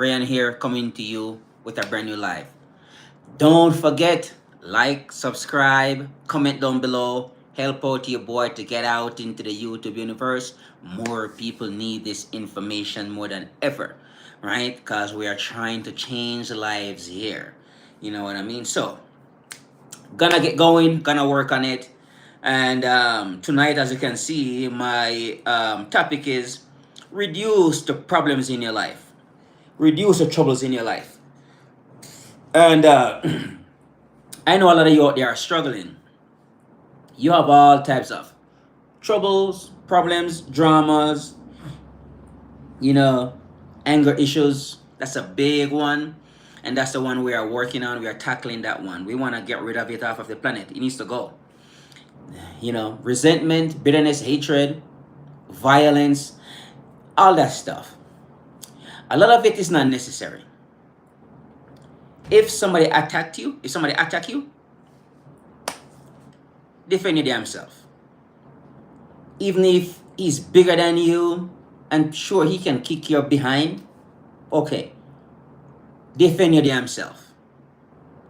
Brian here coming to you with a brand new live. Don't forget, like, subscribe, comment down below, help out your boy to get out into the YouTube universe. More people need this information more than ever, right? Because we are trying to change lives here. You know what I mean? So, gonna get going, gonna work on it. And tonight, as you can see, my topic is reduce the problems in your life, reduce the troubles in your life. And I know a lot of you out there are struggling. You have all types of troubles, problems, dramas, you know, anger issues. That's a big one. And that's the one we are working on. We are tackling that one. We want to get rid of it off of the planet. It needs to go. Resentment, bitterness, hatred, violence, all that stuff. A lot of it is not necessary. If somebody attack you, defend your damn self. Even if he's bigger than you and sure he can kick your behind, okay, defend your damn self.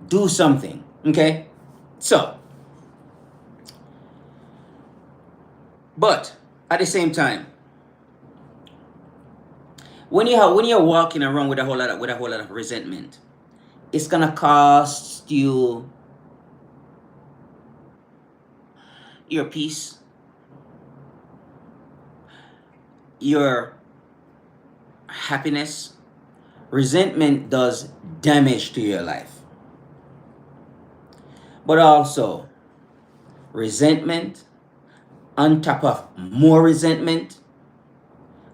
Do something, okay? So, but at the same time, when you're walking around with a whole lot of resentment, it's gonna cost you your peace, your happiness. Resentment does damage to your life. But also, resentment on top of more resentment,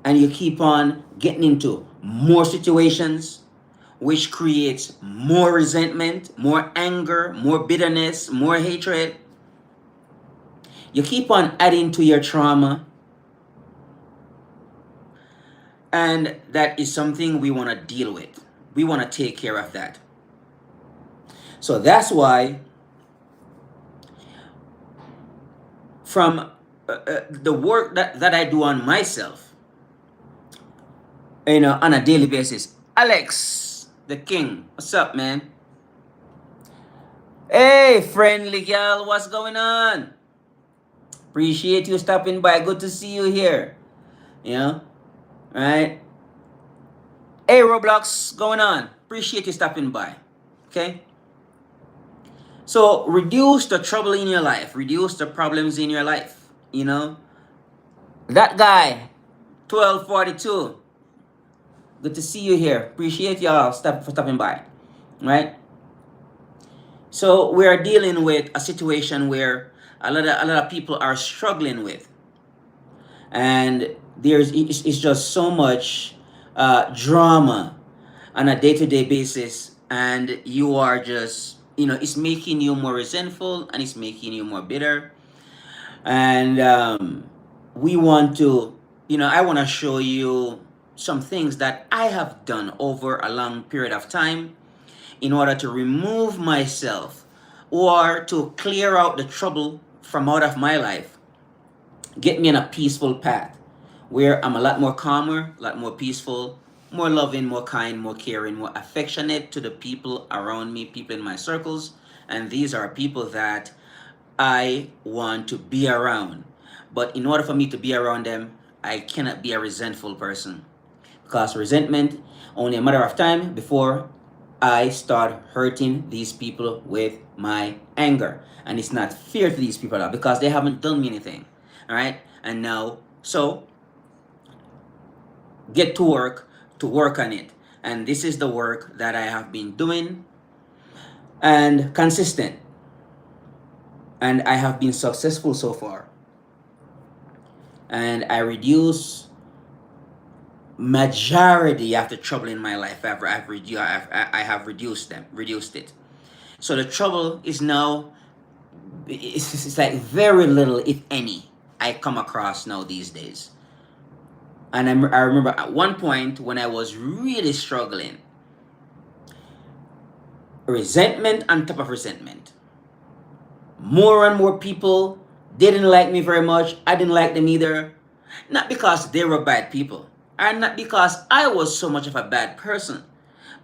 and you keep on getting into more situations, which creates more resentment, more anger, more bitterness, more hatred. You keep on adding to your trauma, and that is something we want to deal with. We want to take care of that. So that's why from the work that I do on myself, on a daily basis. Alex, the king, what's up, man? Hey, friendly girl, what's going on? Appreciate you stopping by. Good to see you here. Right? Hey, Roblox, going on? Appreciate you stopping by. Okay? So, reduce the trouble in your life. Reduce the problems in your life. That guy, 1242. Good to see you here. Appreciate y'all for stopping by. Right? So, we are dealing with a situation where a lot of people are struggling with. And it's just so much drama on a day-to-day basis, and you are just it's making you more resentful and it's making you more bitter. And we want to I want to show you some things that I have done over a long period of time in order to remove myself or to clear out the trouble from out of my life, get me on a peaceful path where I'm a lot more calmer, a lot more peaceful, more loving, more kind, more caring, more affectionate to the people around me, people in my circles. And these are people that I want to be around. But in order for me to be around them, I cannot be a resentful person. Because resentment, only a matter of time before I start hurting these people with my anger. And it's not fair to these people because they haven't done me anything. All right? And now, so get to work on it. And this is the work that I have been doing and consistent. And I have been successful so far. And I reduce majority of the trouble in my life. I have reduced it. So the trouble is now, it's like very little, if any, I come across now these days. And I remember at one point when I was really struggling, resentment on top of resentment. More and more people didn't like me very much. I didn't like them either. Not because they were bad people. And not because I was so much of a bad person,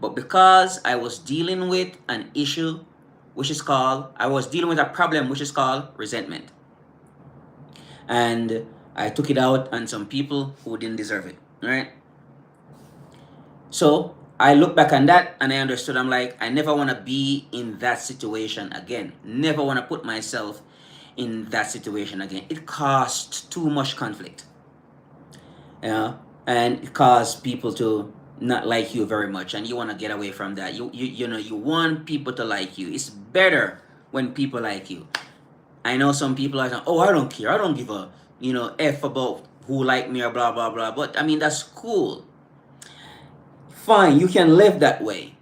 but because I was dealing with an issue which is called, I was dealing with a problem which is called resentment. And I took it out on some people who didn't deserve it, right? So I look back on that and I understood, I'm like, I never want to be in that situation again. Never want to put myself in that situation again. It caused too much conflict, you know, and it caused people to not like you very much, and you want to get away from that. You know, you want people to like you. It's better when people like you. I know some people are saying, "Oh, I don't care. I don't give a f about who like me or blah blah blah." But I mean, that's cool. Fine, you can live that way.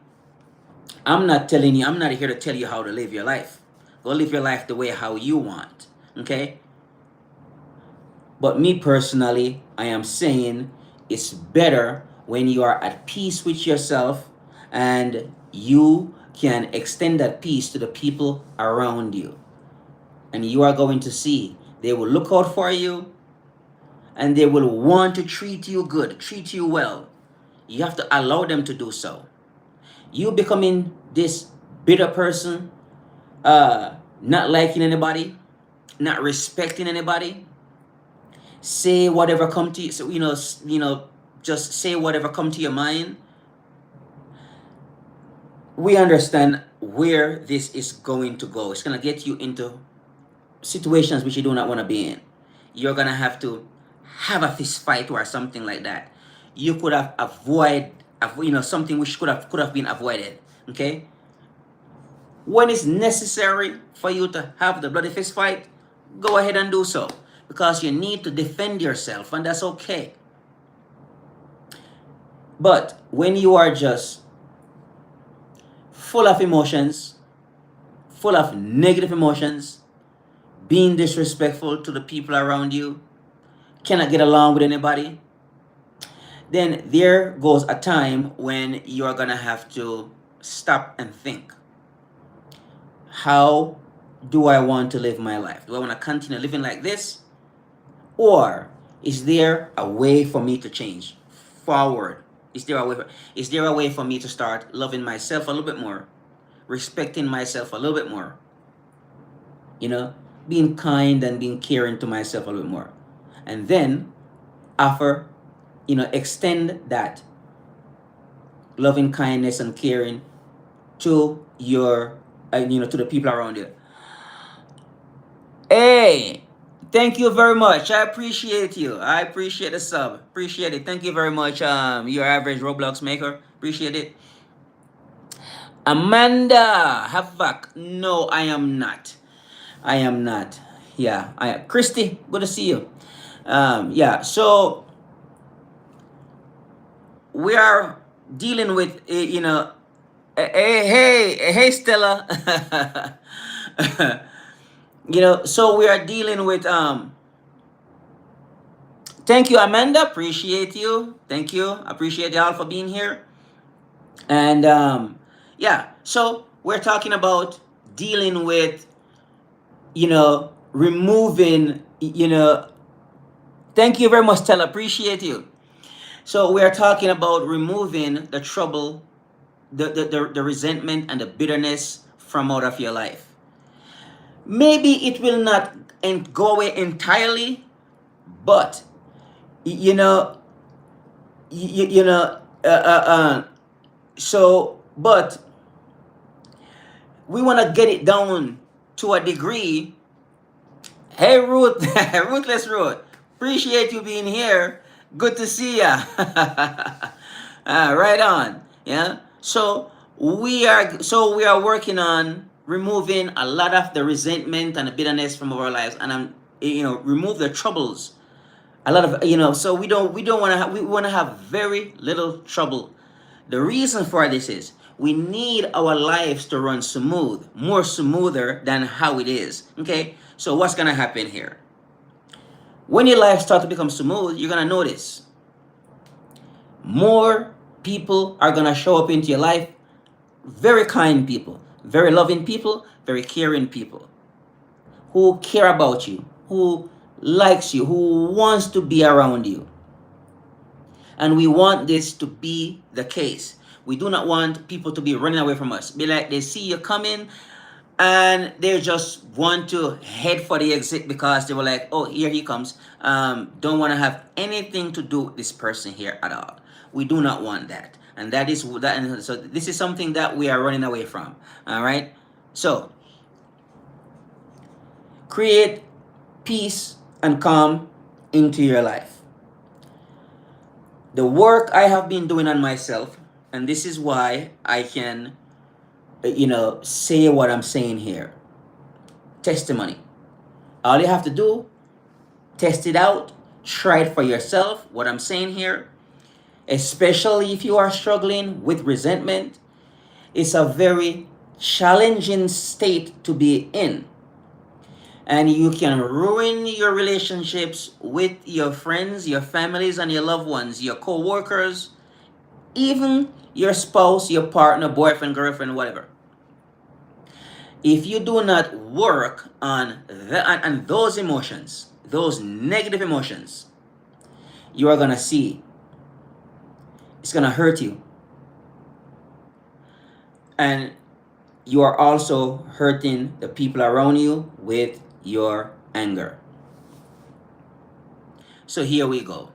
I'm not telling you. I'm not here to tell you how to live your life. Go live your life the way how you want. Okay. But me personally, I am saying it's better when you are at peace with yourself and you can extend that peace to the people around you. And you are going to see they will look out for you and they will want to treat you good, treat you well. You have to allow them to do so. You becoming this bitter person, not liking anybody, not respecting anybody, say whatever come to you, so just say whatever come to your mind. We understand where this is going to go. It's going to get you into situations which you do not want to be in. You're going to have to have a fist fight or something like that. You could have avoided something which could have been avoided. Okay, when it's necessary for you to have the bloody fist fight, go ahead and do so, because you need to defend yourself, and that's okay. But when you are just full of emotions, full of negative emotions, being disrespectful to the people around you, cannot get along with anybody, then there goes a time when you are going to have to stop and think. How do I want to live my life? Do I want to continue living like this? Or is there a way for me to change forward? Is there a way for me to start loving myself a little bit more, respecting myself a little bit more, being kind and being caring to myself a little bit more, and then offer, extend that loving kindness and caring to your, to the people around you. Hey, thank you very much. I appreciate you. I appreciate the sub. Appreciate it. Thank you very much. Your average Roblox maker. Appreciate it. Amanda Havoc. No, I am not. I am not. Yeah. Christy, good to see you. Yeah. So we are dealing with, hey, Stella. So we are dealing with thank you, Amanda. Appreciate you. Thank you. Appreciate y'all for being here. And yeah, so we're talking about dealing with, removing, thank you very much, Stella. Appreciate you. So we are talking about removing the trouble, the resentment and the bitterness from out of your life. Maybe it will not go away entirely, but but we want to get it down to a degree. Hey, Ruth, Ruthless Ruth, appreciate you being here. Good to see ya. Right on. Yeah. So we are working on removing a lot of the resentment and the bitterness from our lives, and remove the troubles. A lot of so we don't want to we want to have very little trouble. The reason for this is we need our lives to run smooth, more smoother than how it is. Okay. So what's gonna happen here? When your life starts to become smooth, you're gonna notice more people are gonna show up into your life. Very kind people, very loving people, very caring people, who care about you, who likes you, who wants to be around you. And we want this to be the case. We do not want people to be running away from us. Be like they see you coming and they just want to head for the exit because they were like, oh, here he comes. Don't want to have anything to do with this person here at all. We do not want that. And that is that. And so this is something that we are running away from. All right. So create peace and calm into your life. The work I have been doing on myself, and this is why I can, say what I'm saying here. Testimony. All you have to do, test it out, try it for yourself. What I'm saying here, especially if you are struggling with resentment, it's a very challenging state to be in. And you can ruin your relationships with your friends, your families, and your loved ones, your co-workers, even your spouse, your partner, boyfriend, girlfriend, whatever. If you do not work on those emotions, those negative emotions, you are going to see it's going to hurt you. And you are also hurting the people around you with your anger. So here we go.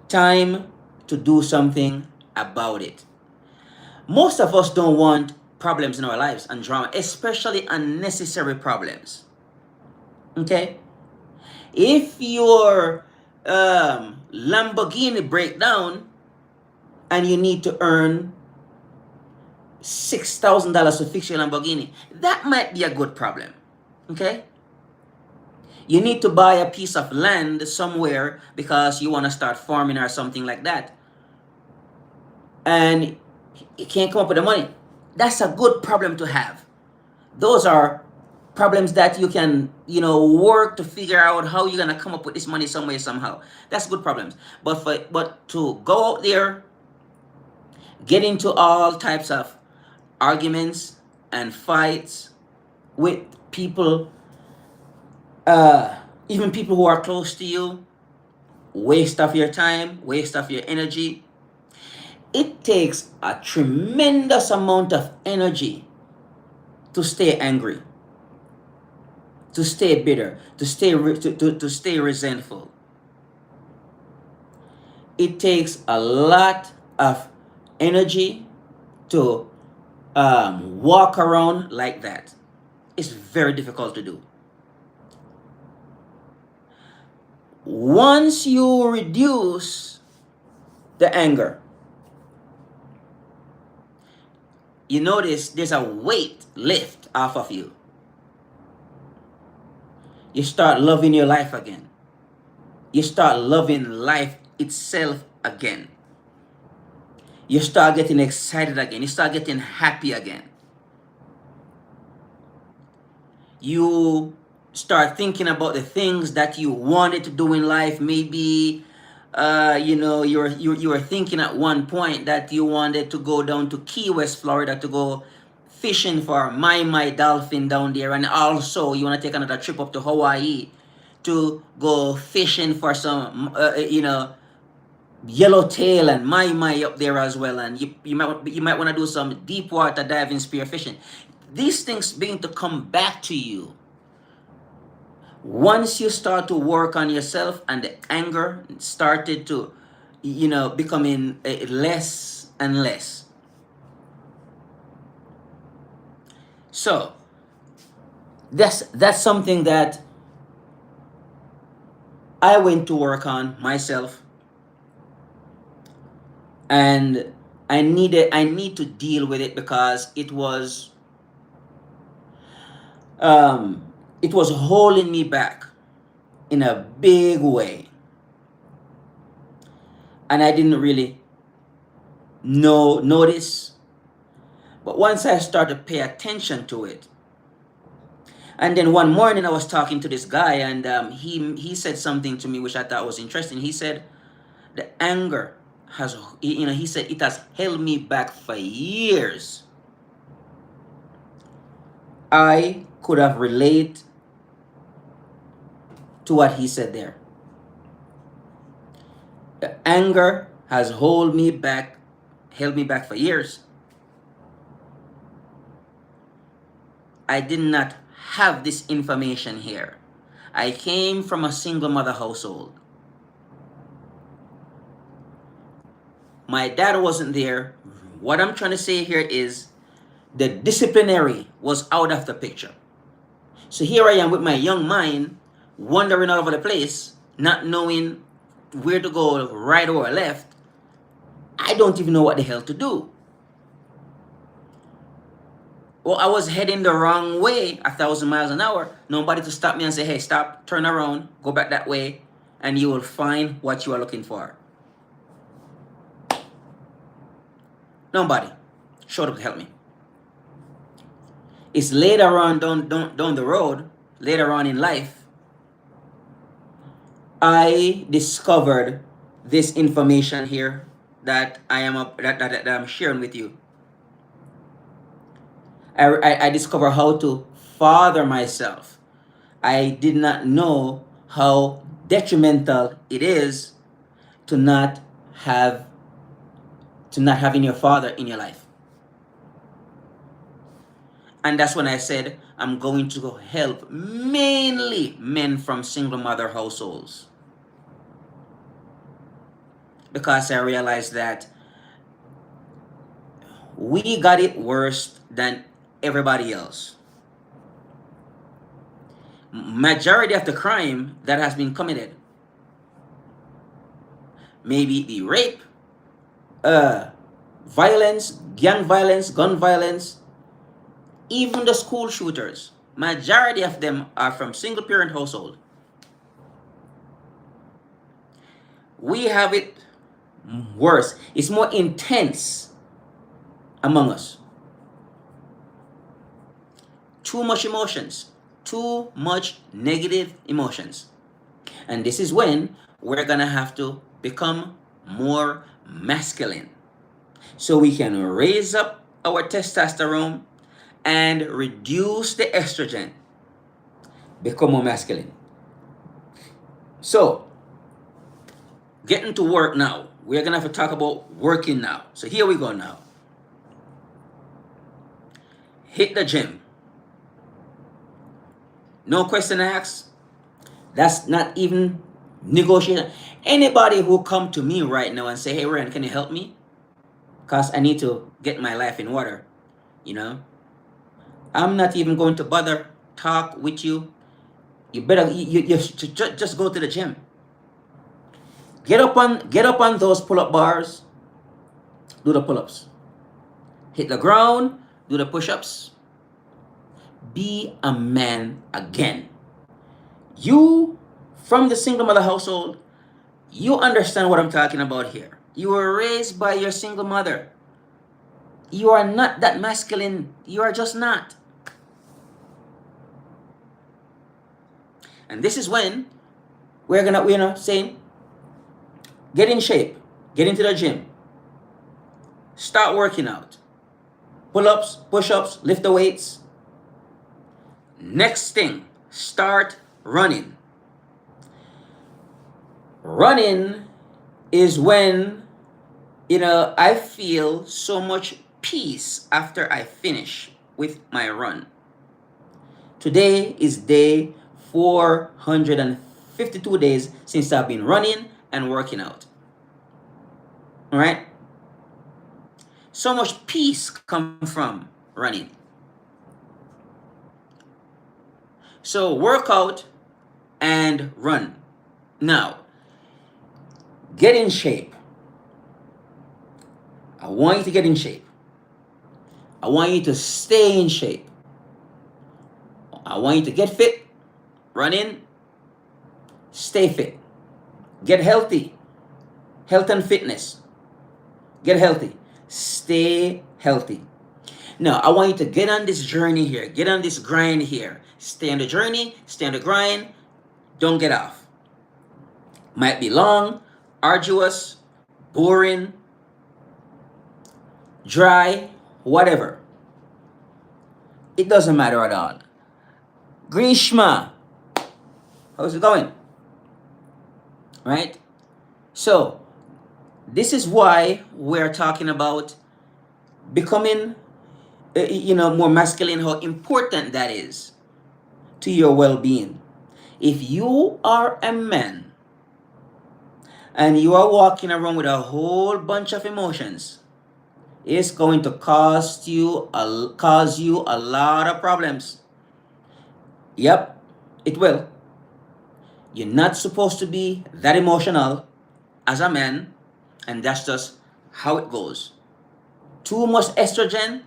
Time to do something about it. Most of us don't want problems in our lives and drama, especially unnecessary problems. Okay? If your Lamborghini break down and you need to earn $6,000 to fix your Lamborghini, that might be a good problem. Okay? You need to buy a piece of land somewhere because you want to start farming or something like that. And you can't come up with the money. That's a good problem to have. Those are problems that you can, work to figure out how you're gonna come up with this money some way, somehow. That's good problems. But to go out there, get into all types of arguments and fights with people, even people who are close to you, waste of your time, waste of your energy. It takes a tremendous amount of energy to stay angry, to stay bitter, to stay resentful. It takes a lot of energy to walk around like that. It's very difficult to do. Once you reduce the anger, you notice there's a weight lift off of you. You start loving your life again. You start loving life itself again. You start getting excited again. You start getting happy again. You start thinking about the things that you wanted to do in life. Maybe you were thinking at one point that you wanted to go down to Key West, Florida, to go fishing for my dolphin down there, and also you want to take another trip up to Hawaii to go fishing for some yellowtail and my up there as well, and you might want to do some deep water diving, spear fishing. These things begin to come back to you once you start to work on yourself, and the anger started to becoming less and less. So that's something that I went to work on myself, and I need to deal with it because it was holding me back in a big way, and I didn't really notice. But once I started to pay attention to it, and then one morning I was talking to this guy, and he said something to me which I thought was interesting. He said the anger he said it has held me back for years. I could have related to what he said there. The anger has held me back for years. I did not have this information here. I came from a single mother household. My dad wasn't there. What I'm trying to say here is the disciplinary was out of the picture. So here I am with my young mind wandering all over the place, not knowing where to go, right or left. I don't even know what the hell to do. Well, I was heading the wrong way, 1,000 miles an hour. Nobody to stop me and say, hey, stop, turn around, go back that way, and you will find what you are looking for. Nobody showed up to help me. It's later on down the road, later on in life, I discovered this information here that that I'm sharing with you. I discovered how to father myself. I did not know how detrimental it is to not having your father in your life. And that's when I said I'm going to go help mainly men from single mother households. Because I realized that we got it worse than everybody else. Majority of the crime that has been committed, maybe the rape, violence, gang violence, gun violence, even the school shooters, majority of them are from single parent household. We have it worse. It's more intense among us. Too much emotions, too much negative emotions. And this is when we're gonna have to become more masculine so we can raise up our testosterone and reduce the estrogen, become more masculine. So, getting to work now. We're gonna have to talk about working now. So here we go now. Hit the gym. No question asked. That's not even negotiation. Anybody who come to me right now and say, hey Ryan, can you help me? Because I need to get my life in order, I'm not even going to bother talk with you. You better you just go to the gym. Get up on those pull-up bars. Do the pull-ups. Hit the ground. Do the push-ups. Be a man again. You, from the single mother household, you understand what I'm talking about here. You were raised by your single mother. You are not that masculine. You are just not. And this is when we're saying, get in shape, get into the gym, start working out, pull-ups, push-ups, lift the weights. Next thing, start running. Running is when, I feel so much peace after I finish with my run. Today is day 452 days since I've been running and working out. All right? So much peace comes from running. So work out and run. Now, get in shape. I want you to get in shape. I want you to stay in shape. I want you to get fit, run in, stay fit, get healthy, health and fitness, get healthy, stay healthy. Now, I want you to get on this journey here, get on this grind here, stay on the journey, stay on the grind, don't get off. Might be long, arduous, boring, dry, whatever. It doesn't matter at all. Grishma, how's it going? Right? So, This is why we're talking about becoming, more masculine, how important that is to your well-being. If you are a man and you are walking around with a whole bunch of emotions, it's going to cause you a lot of problems. Yep, it will. You're not supposed to be that emotional as a man, and that's just how it goes. Too much estrogen,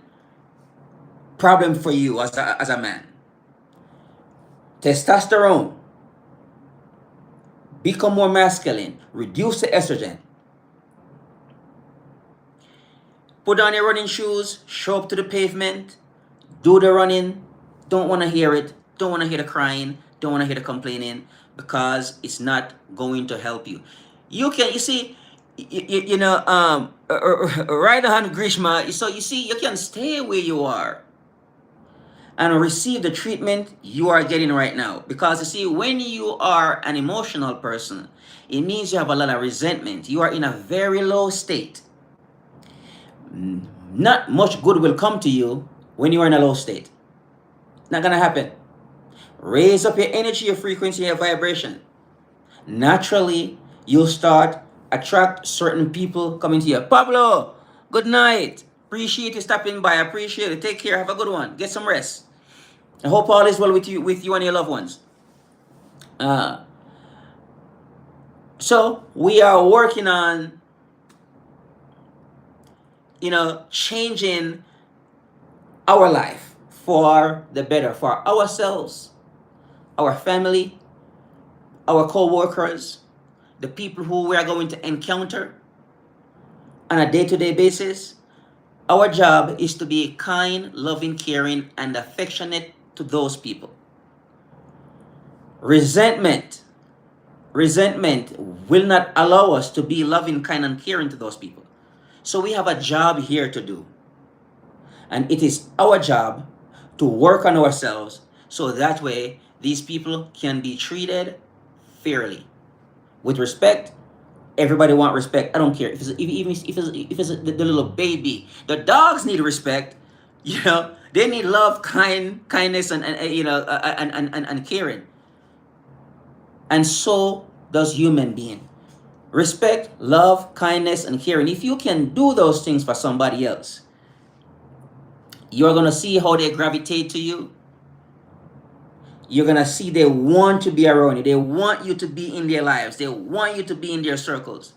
problem for you as a man. Testosterone, become more masculine, reduce the estrogen. Put on your running shoes, show up to the pavement, do the running. Don't want to hear it. Don't want to hear the crying. Don't want to hear the complaining because it's not going to help you. You see, right on Grishma. So you see, you can stay where you are and receive the treatment you are getting right now. Because you see, when you are an emotional person, it means you have a lot of resentment. You are in a very low state. Not much good will come to you when you are in a low state. Not gonna happen. Raise up your energy, your frequency, your vibration. Naturally, you'll start attract certain people coming to you. Pablo, good night. Appreciate you stopping by. Appreciate it. Take care. Have a good one. Get some rest. I hope all is well with you and your loved ones. Uh, so we are working on, changing our life for the better, for ourselves, our family, our co-workers, the people who we are going to encounter on a day-to-day basis. Our job is to be kind, loving, caring, and affectionate to those people. Resentment will not allow us to be loving, kind, and caring to those people. So we have a job here to do. And it is our job to work on ourselves so that way these people can be treated fairly. With respect, everybody want respect. I don't care if it's the little baby. The dogs need respect. They need love, kindness, and caring. And so does human being. Respect, love, kindness, and caring. If you can do those things for somebody else, you're gonna see how they gravitate to you. You're gonna see they want to be around you. They want you to be in their lives. They want you to be in their circles.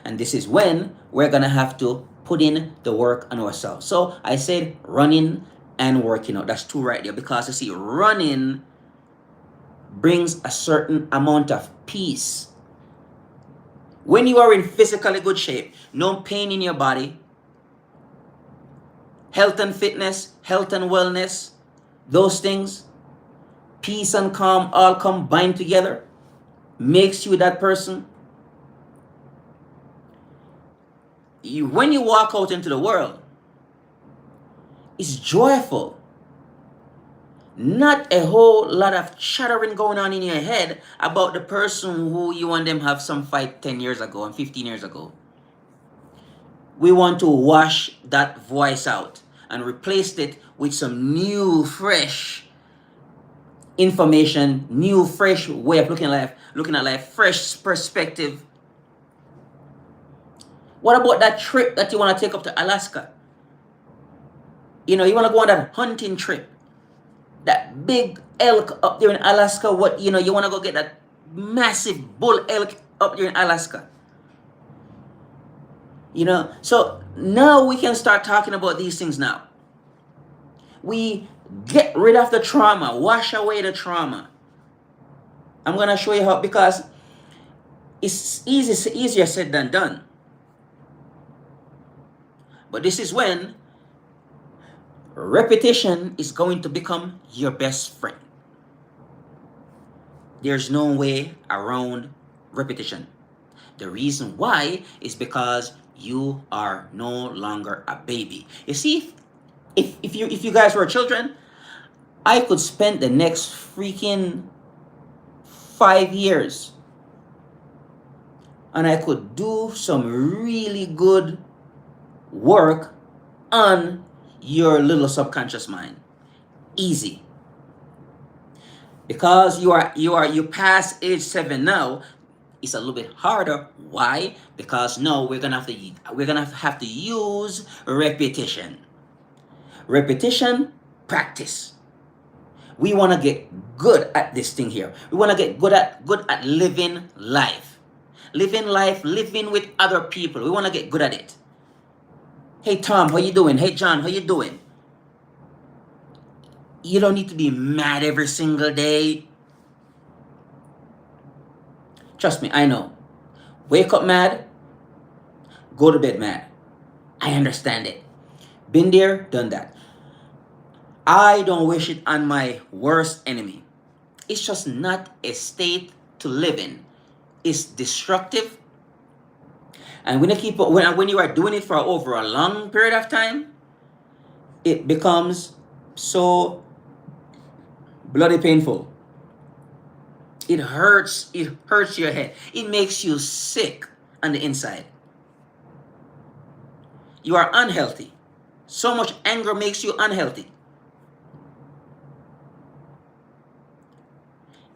And this is when we're gonna have to put in the work on ourselves. So I said running and working out. That's two right there. Because you see, running brings a certain amount of peace. When you are in physically good shape, no pain in your body, health and fitness, health and wellness, those things, peace and calm all combined together, makes you that person. When you walk out into the world, it's joyful. Not a whole lot of chattering going on in your head about the person who you and them have some fight 10 years ago and 15 years ago. We want to wash that voice out and replace it with some new, fresh information, new, fresh way of looking at life, fresh perspective. What about that trip that you want to take up to Alaska? You want to go on that hunting trip. That big elk up there in Alaska. You want to go get that massive bull elk up there in Alaska. So now we can start talking about these things now. We get rid of the trauma, wash away the trauma. I'm going to show you how, because it's easier said than done. But this is when repetition is going to become your best friend. There's no way around repetition. The reason why is because you are no longer a baby. You see, if you guys were children, I could spend the next freaking 5 years and I could do some really good work on your little subconscious mind. Easy. Because you pass age 7 now, it's a little bit harder. Why? Because now we're gonna have to use repetition. Repetition, practice. We want to get good at this thing here. We want to get good at living life. Living life, living with other people. We want to get good at it. Hey Tom, how you doing? Hey John, how you doing? You don't need to be mad every single day. Trust me, I know. Wake up mad, go to bed mad. I understand it. Been there, done that. I don't wish it on my worst enemy. It's just not a state to live in. It's destructive. And when you are doing it for over a long period of time, it becomes so bloody painful. It hurts your head. It makes you sick on the inside. You are unhealthy. So much anger makes you unhealthy.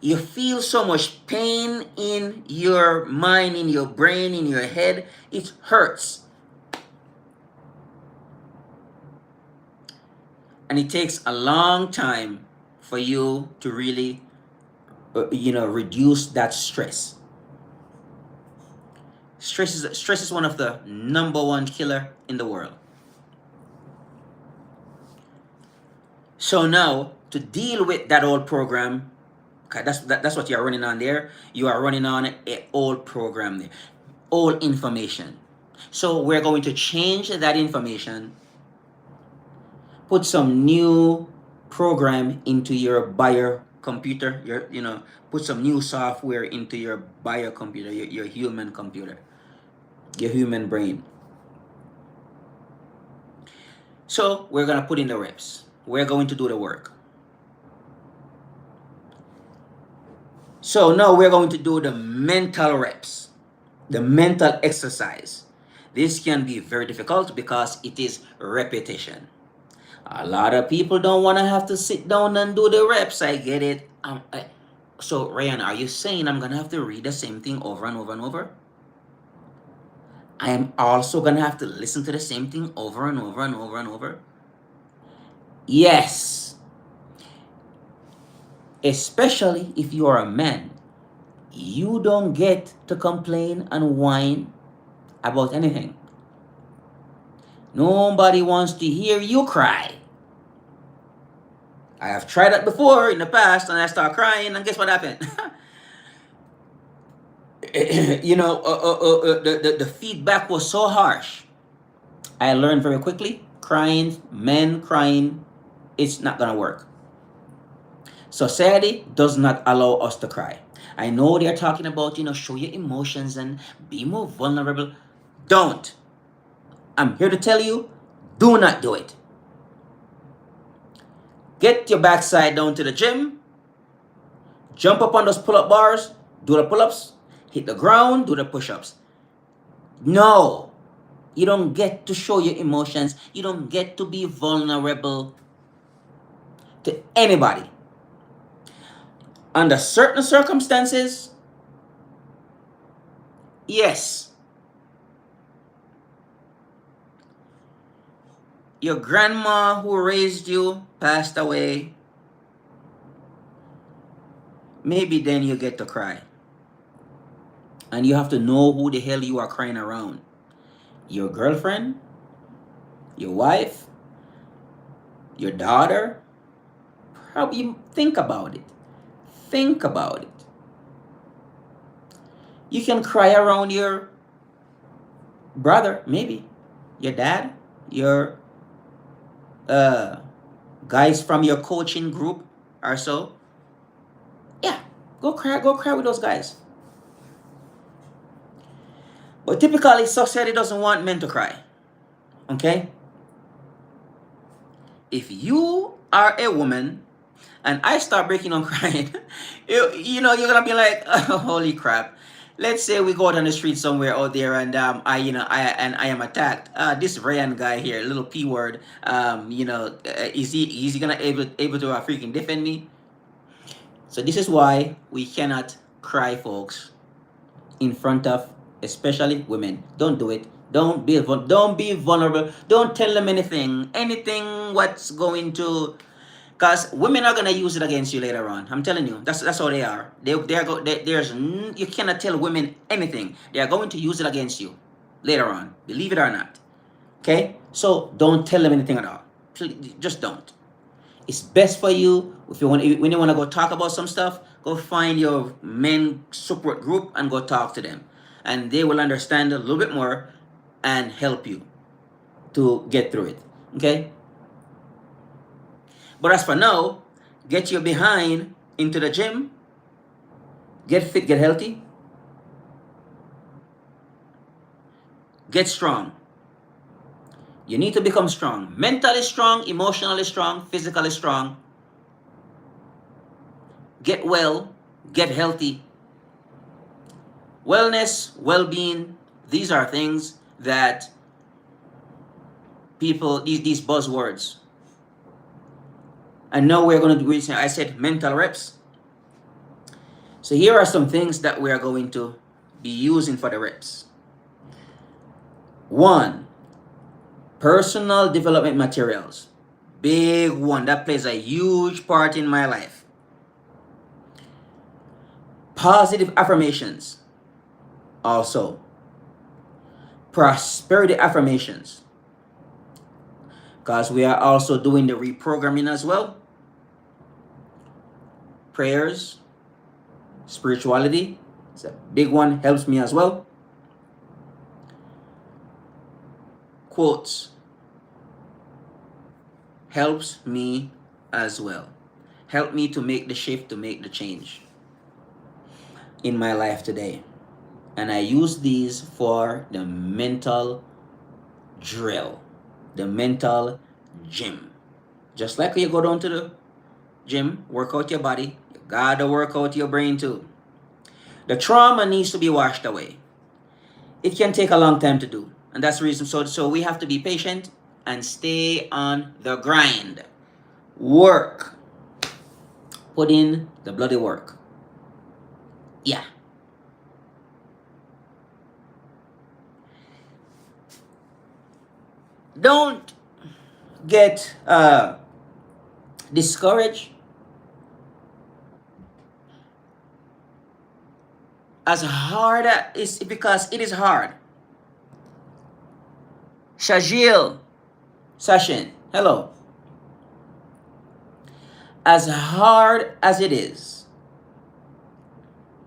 You feel so much pain in your mind, in your brain, in your head. It hurts. And it takes a long time for you to really, reduce that stress. Stress is one of the number one killer in the world. So now, to deal with that old program, okay, that's what you're running on there. You are running on a old program there, old information. So we're going to change that information, put some new program into your bio computer. Put some new software into your bio computer, your human computer, your human brain. So we're gonna put in the reps. We're going to do the work. So now we're going to do the mental reps, the mental exercise. This can be very difficult because it is repetition. A lot of people don't want to have to sit down and do the reps. I get it. So Ryan, are you saying I'm gonna have to read the same thing over and over and over? I am also gonna have to listen to the same thing over and over and over and over? Yes. Especially if you are a man. You don't get to complain and whine about anything. Nobody wants to hear you cry. I have tried that before in the past, and I start crying, and guess what happened? The feedback was so harsh. I learned very quickly, men crying, it's not gonna work. Society does not allow us to cry. I know they're talking about, show your emotions and be more vulnerable. Don't. I'm here to tell you, do not do it. Get your backside down to the gym, jump up on those pull-up bars, do the pull-ups, hit the ground, do the push-ups. No, you don't get to show your emotions. You don't get to be vulnerable to anybody. Under certain circumstances, yes. Your grandma who raised you passed away. Maybe then you get to cry. And you have to know who the hell you are crying around. Your girlfriend, your wife, your daughter. Probably think about it. Think about it. You can cry around your brother, maybe. Your dad, your guys from your coaching group or so. Yeah, go cry with those guys. But typically, society doesn't want men to cry. Okay? If you are a woman and I start breaking on crying, you're gonna be like, oh, holy crap. let's say we go out on the street somewhere out there, and I am attacked. This Ryan guy here, little P word. Is he gonna able to freaking defend me? So this is why we cannot cry, folks, in front of especially women. Don't do it. Don't be vulnerable. Don't tell them anything what's going to, because women are gonna use it against you later on. I'm telling you, that's how they are. You cannot tell women anything. They are going to use it against you later on. Believe it or not. Okay, so don't tell them anything at all. Just don't. It's best for you if you want, when you want to go talk about some stuff. Go find your men support group and go talk to them, and they will understand a little bit more and help you to get through it. Okay. But as for now, get your behind into the gym, get fit, get healthy, get strong. You need to become strong. Mentally strong, emotionally strong, physically strong. Get well, get healthy. Wellness, well-being, these are things that people, these buzzwords. And now we're going to do, I said mental reps. So here are some things that we are going to be using for the reps. 1, personal development materials. Big one. That plays a huge part in my life. Positive affirmations. Also. Prosperity affirmations. Because we are also doing the reprogramming as well. Prayers. Spirituality. It's a big one. Helps me as well. Quotes. Helps me as well. Help me to make the shift, to make the change in my life today. And I use these for the mental drill, the mental gym. Just like you go down to the gym, work out your body, you gotta work out your brain too. The trauma needs to be washed away. It can take a long time to do. And that's the reason. So we have to be patient and stay on the grind. Work. Put in the bloody work. Yeah. Don't get discouraged as hard as because it is hard. Shajil Session, hello. As hard as it is,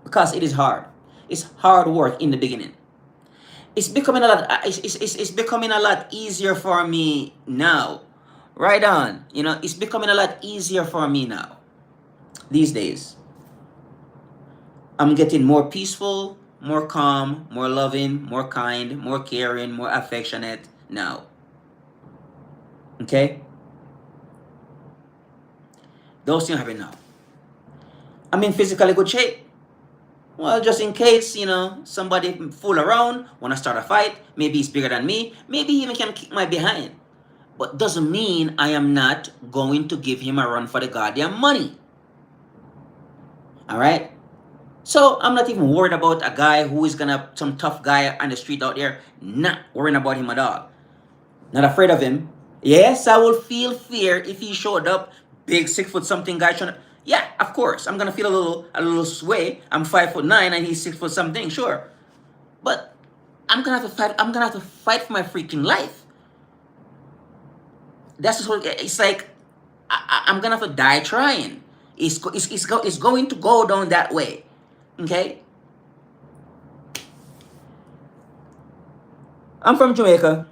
because it is hard. It's hard work in the beginning. It's becoming a lot. It's becoming a lot easier for me now. Right on. It's becoming a lot easier for me now. These days, I'm getting more peaceful, more calm, more loving, more kind, more caring, more affectionate now. Okay? Those things happen now. I'm in physically good shape. Well, just in case, somebody fool around, want to start a fight, maybe he's bigger than me, maybe he even can kick my behind. But doesn't mean I am not going to give him a run for the goddamn money. Alright? So, I'm not even worried about a guy who is some tough guy on the street out there. Not worrying about him at all. Not afraid of him. Yes, I will feel fear if he showed up, big 6 foot something guy trying to... Yeah, of course. I'm gonna feel a little sway. I'm 5'9" and he's 6 foot something, sure. But I'm gonna have to fight. I'm gonna have to fight for my freaking life. That's just what it's like. I'm gonna have to die trying. It's going to go down that way. Okay. I'm from Jamaica.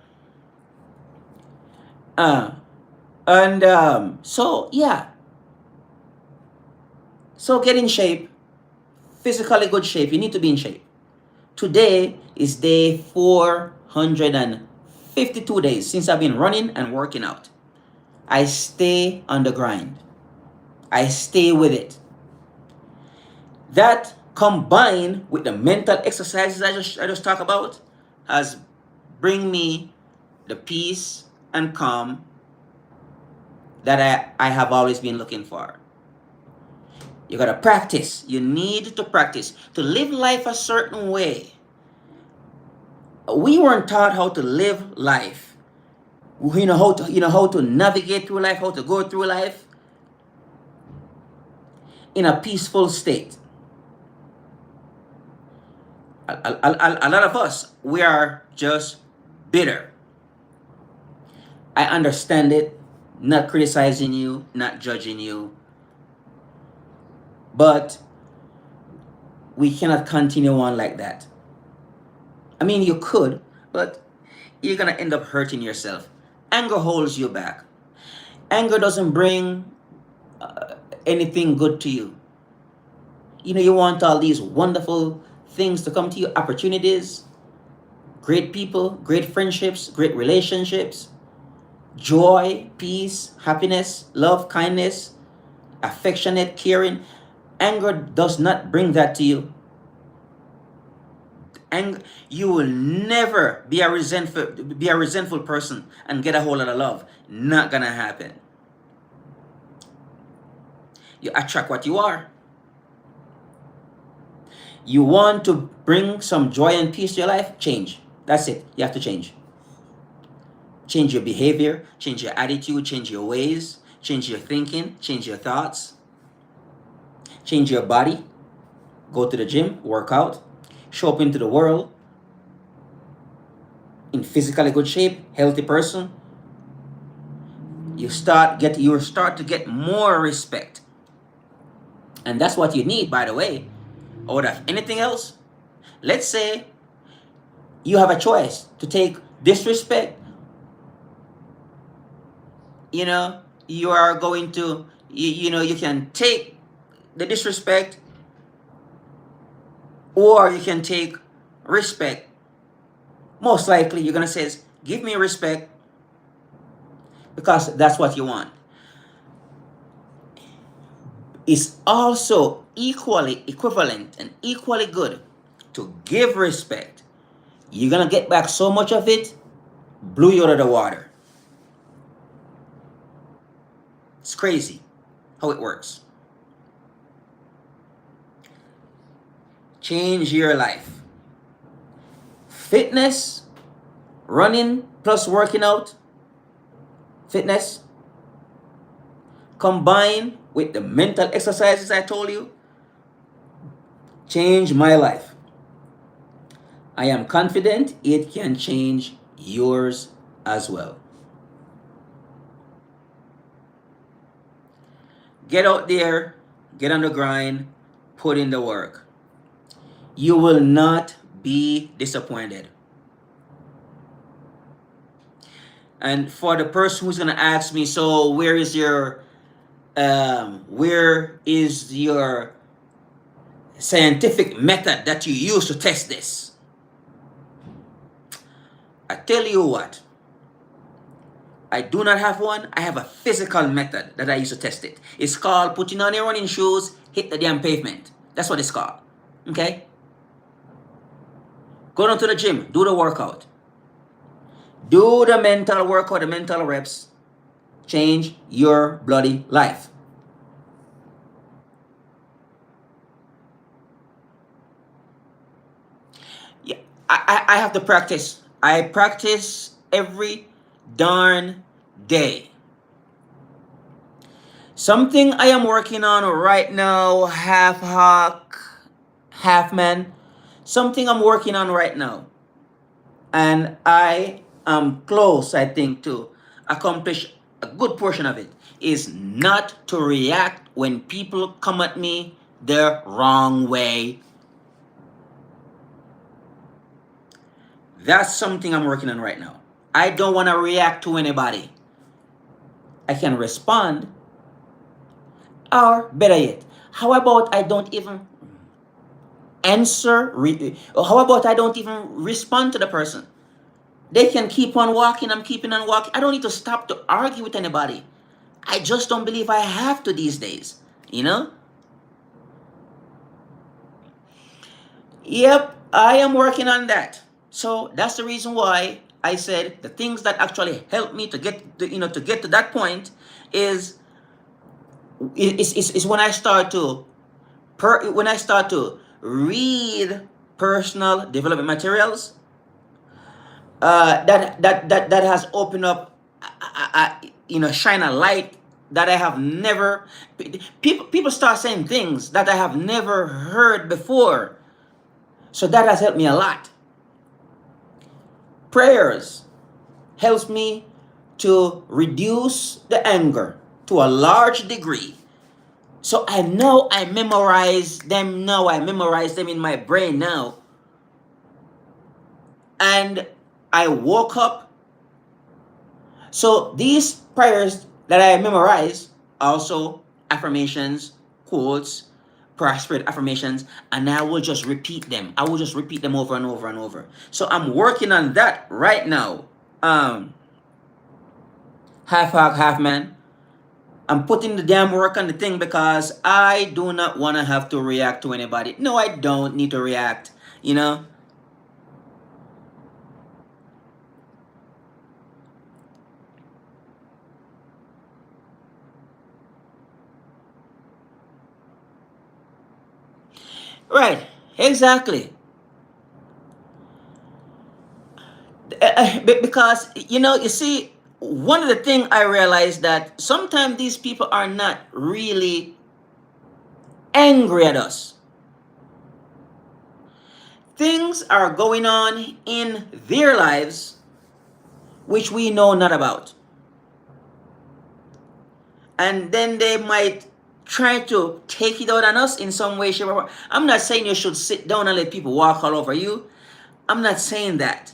So yeah. So get in shape, physically good shape. You need to be in shape. Today is day 452 days since I've been running and working out. I stay on the grind. I stay with it. That combined with the mental exercises I just talked about, has bring me the peace and calm that I have always been looking for. You gotta practice. You need to practice to live life a certain way. We weren't taught how to live life. You know how to navigate through life, how to go through life in a peaceful state. A lot of us, we are just bitter. I understand it, not criticizing you, not judging you, but we cannot continue on like that. I mean, you could, but you're gonna end up hurting yourself. Anger holds you back. Anger doesn't bring anything good to you. You want all these wonderful things to come to you, opportunities, great people, great friendships, great relationships, joy, peace, happiness, love, kindness, affectionate, caring. Anger does not bring that to you. Anger, you will never be a resentful person and get a whole lot of love. Not gonna happen. You attract what you are. You want to bring some joy and peace to your life? Change. That's it. You have to change. Change your behavior, change your attitude, change your ways, change your thinking, change your thoughts, change your body. Go to the gym, work out, show up into the world in physically good shape, healthy person. You start to get more respect. And that's what you need, by the way. Or anything else. Let's say you have a choice to take disrespect. You are going to, you can take the disrespect, or you can take respect. Most likely you're going to say, give me respect, because that's what you want. It's also equally equivalent and equally good to give respect. You're going to get back so much of it, blew you out of the water. It's crazy how it works. Change your life. Fitness, running plus working out, fitness, combined with the mental exercises I told you, change my life. I am confident it can change yours as well. Get out there, get on the grind, put in the work. You will not be disappointed. And for the person who's going to ask me, so where is your scientific method that you use to test this? I tell you what, I do not have one. I have a physical method that I use to test it. It's called putting on your running shoes, hit the damn pavement. That's what it's called. Okay? Go down to the gym, do the workout. Do the mental workout, the mental reps. Change your bloody life. Yeah, I have to practice. I practice every darn day. Something I am working on right now, half hawk, half man. Something I'm working on right now. And I am close, I think, to accomplish a good portion of it, is not to react when people come at me the wrong way. That's something I'm working on right now. I don't want to react to anybody. I can respond, or better yet, how about I don't even answer, or how about I don't even respond to the person? They can keep on walking, I'm keeping on walking. I don't need to stop to argue with anybody. I just don't believe I have to these days, Yep, I am working on that. So that's the reason why I said the things that actually help me to get to get to that point is is when I start to when I start to read personal development materials that has opened up shine a light that I have never people start saying things that I have never heard before. So that has helped me a lot. Prayers helps me to reduce the anger to a large degree. So I know I memorize them now. I memorize them in my brain now. And I woke up. So these prayers that I memorize, also affirmations, quotes, prosperity affirmations, and I will just repeat them. I will just repeat them over and over and over. So I'm working on that right now. Half hog, half man. I'm putting the damn work on the thing because I do not want to have to react to anybody. No, I don't need to react, you know? Right, exactly. Because, you see, one of the things I realized that sometimes these people are not really angry at us. Things are going on in their lives which we know not about. And then they might try to take it out on us in some way, shape, or form. I'm not saying you should sit down and let people walk all over you. I'm not saying that.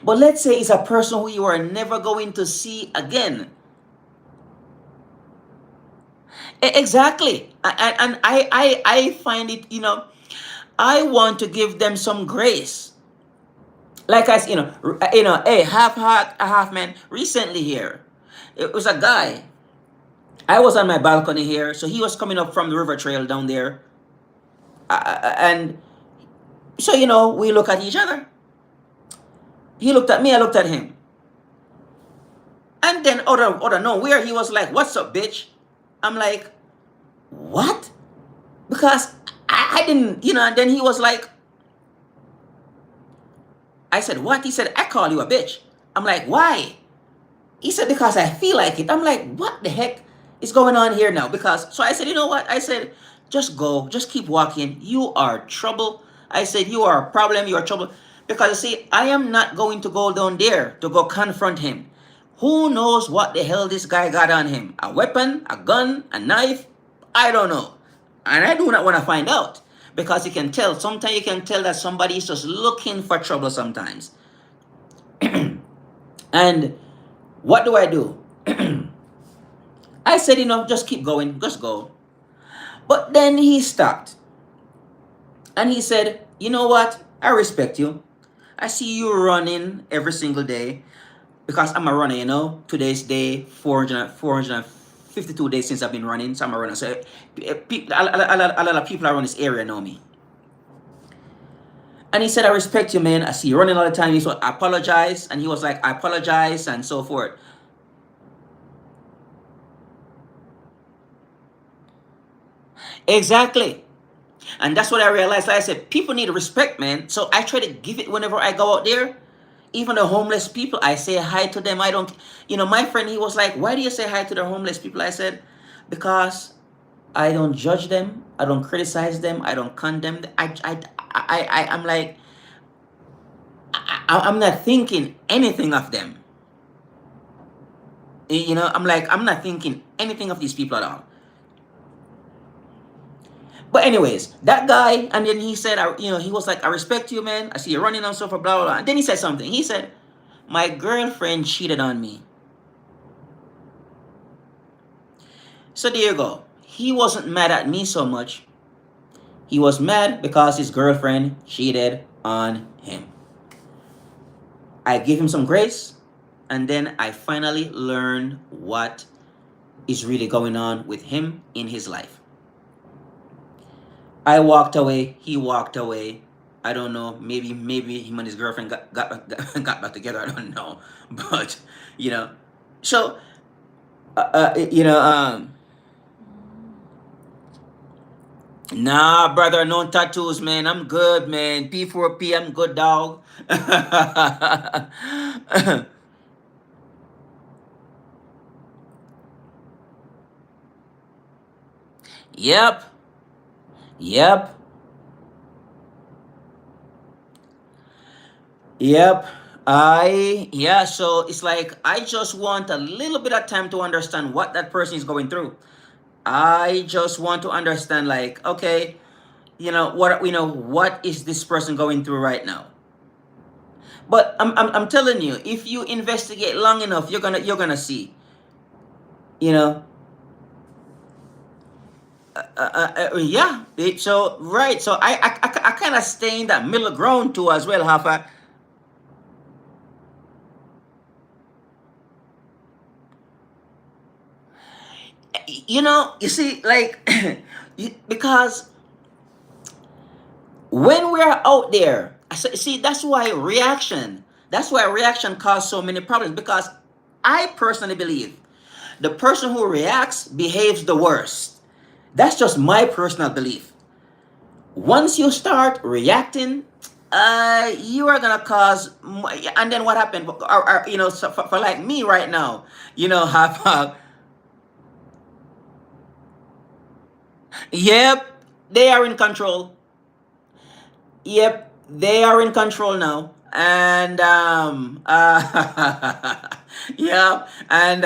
But let's say it's a person who you are never going to see again. Exactly. And I find it, I want to give them some grace. Like I, hey, half heart, a half man. Recently here, it was a guy. I was on my balcony here, so he was coming up from the river trail down there, and so we look at each other. He looked at me, I looked at him, and then out of nowhere, he was like, "What's up, bitch?" I'm like, "What?" Because I didn't, And then he was like, I said, "What?" He said, "I call you a bitch." I'm like, "Why?" He said, "Because I feel like it." I'm like, "What the heck is going on here now?" Because so I said, "You know what?" I said, "Just go, just keep walking. You are trouble." I said, "You are a problem. You are trouble." Because you see, I am not going to go down there to go confront him. Who knows what the hell this guy got on him? A weapon, a gun, a knife? I don't know. And I do not want to find out. Because you can tell, sometimes you can tell that somebody is just looking for trouble sometimes. And what do I do? I said, just keep going, just go. But then he stopped and he said, "You know what? I respect you. I see you running every single day because I'm a runner, Today's day, 452 days since I've been running, so I'm a runner. So a lot of people around this area know me." And he said, "I respect you, man. I see you running all the time." He said, "I apologize." And he was like, "I apologize," and so forth. Exactly. And that's what I realized. Like I said, people need respect, man. So I try to give it whenever I go out there. Even the homeless people, I say hi to them. I don't, my friend, he was like, "Why do you say hi to the homeless people?" I said, "Because I don't judge them. I don't criticize them. I don't condemn them. I'm like, I'm not thinking anything of them. I'm like, I'm not thinking anything of these people at all." But anyways, that guy, and then he said, he was like, "I respect you, man. I see you running on so for blah, blah, blah." And then he said something. He said, "My girlfriend cheated on me." So there you go. He wasn't mad at me so much. He was mad because his girlfriend cheated on him. I gave him some grace, and then I finally learned what is really going on with him in his life. I walked away. He walked away. I don't know. Maybe him and his girlfriend got back together. I don't know. But you know, so you know, nah, brother, no tattoos, man. I'm good, man. P4P, I'm good, dog. Yep, yep, yep. Yeah, so it's like I just want a little bit of time to understand what that person is going through. I just want to understand, like, okay, what is this person going through right now? But I'm telling you, if you investigate long enough, you're gonna see, you know, yeah. So right, so I kind of stay in that middle ground too as well, Hafa. You see, like, because when we're out there, see, that's why reaction causes so many problems, because I personally believe the person who reacts behaves the worst. That's just my personal belief. Once you start reacting, you are gonna cause, and then what happened? So for like me right now, have yep, they are in control. Yep, they are in control now. And yeah, and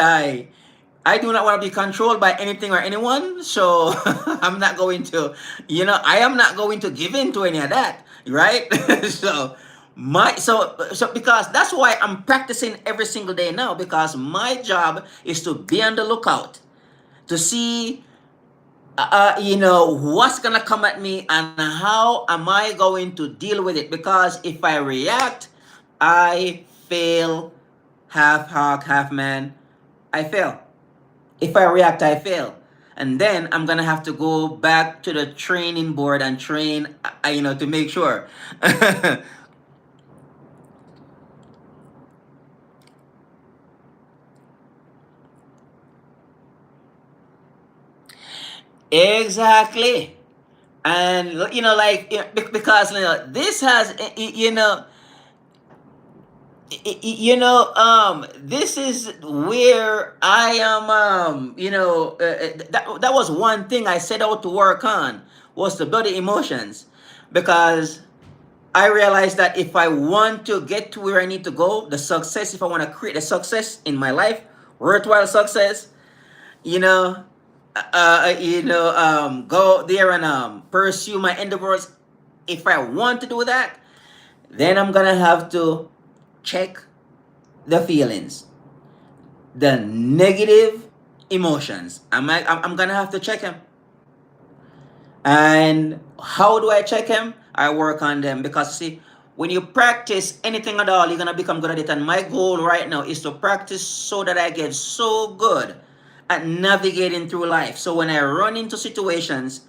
I do not want to be controlled by anything or anyone, so I am not going to give in to any of that, right? So because that's why I'm practicing every single day now, because my job is to be on the lookout to see what's gonna come at me and how am I going to deal with it? Because if I react, I fail. Half hog, half man, I fail. If I react, I fail. And then I'm gonna have to go back to the training board and train, to make sure. Exactly. And like, because this has, this is where I am. That was one thing I set out to work on, was to build the emotions, because I realized that if I want to get to where I need to go, the success, if I want to create a success in my life, worthwhile success, you know, go there and pursue my endeavors. If I want to do that, then I'm gonna have to check the feelings, the negative emotions. I'm gonna have to check them. And how do I check them? I work on them, because see, when you practice anything at all, you're gonna become good at it. And my goal right now is to practice so that I get so good at navigating through life. So when I run into situations,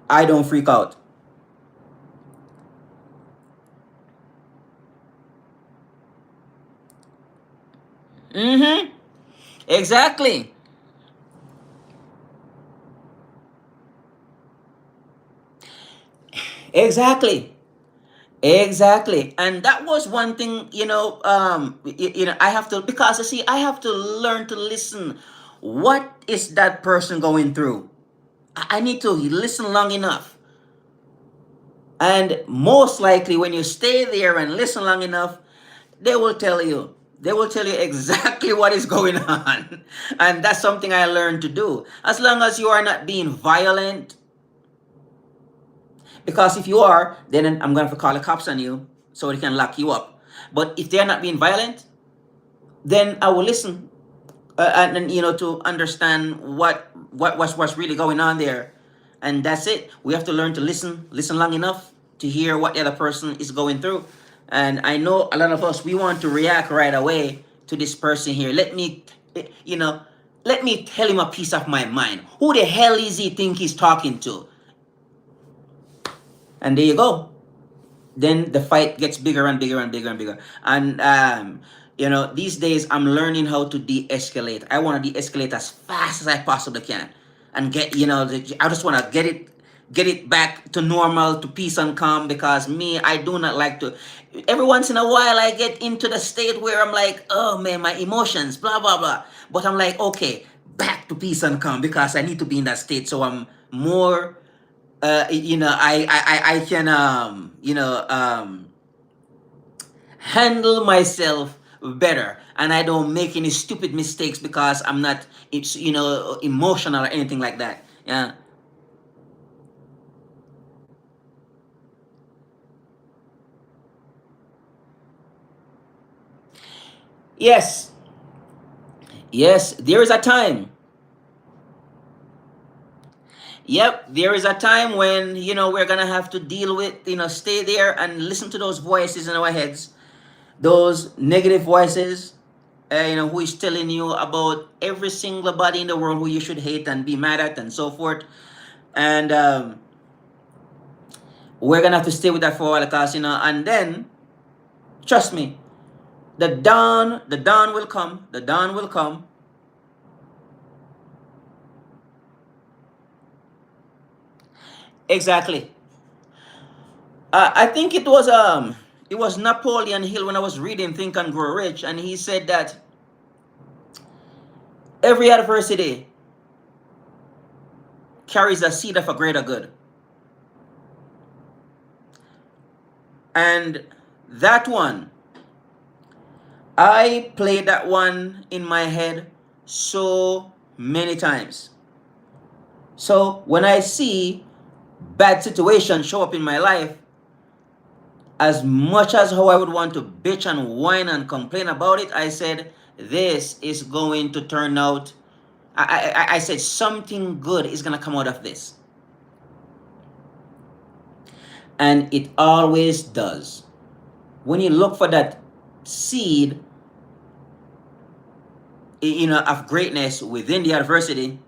I don't freak out. Mm-hmm. Exactly. Exactly. Exactly. And that was one thing, I have to, because you see, I have to learn to listen. What is that person going through? I need to listen long enough. And most likely, when you stay there and listen long enough, they will tell you. They will tell you exactly what is going on. And that's something I learned to do. As long as you are not being violent, because if you are, then I'm going to have to call the cops on you so they can lock you up. But if they're not being violent, then I will listen, and to understand what's really going on there, and that's it. We have to learn to listen long enough to hear what the other person is going through. And I know a lot of us, we want to react right away to this person here. You know, let me tell him a piece of my mind. Who the hell is he think he's talking to? And there you go. Then the fight gets bigger and bigger and bigger and bigger. And you know, these days I'm learning how to de-escalate. I want to de-escalate as fast as I possibly can, and get, you know, I just want to get it back to normal, to peace and calm. Because me, I do not like to. Every once in a while, I get into the state where I'm like, oh man, my emotions, blah blah blah. But I'm like, okay, back to peace and calm, because I need to be in that state so I'm more you know, I can handle myself better, and I don't make any stupid mistakes because I'm not, it's, you know, emotional or anything like that. Yeah. Yes. Yes, there is a time. Yep, there is a time when, you know, we're gonna have to deal with, you know, stay there and listen to those voices in our heads, those negative voices, you know, who is telling you about every single body in the world who you should hate and be mad at and so forth. And we're gonna have to stay with that for a while, because, you know, and then trust me, the dawn will come, the dawn will come. Exactly. I think it was Napoleon Hill, when I was reading Think and Grow Rich, and he said that every adversity carries a seed of a greater good. And that one, I played that one in my head so many times. So when I see bad situations show up in my life, as much as how I would want to bitch and whine and complain about it, I said, this is going to turn out. I said something good is gonna come out of this, and it always does. When you look for that seed, you know, of greatness within the adversity,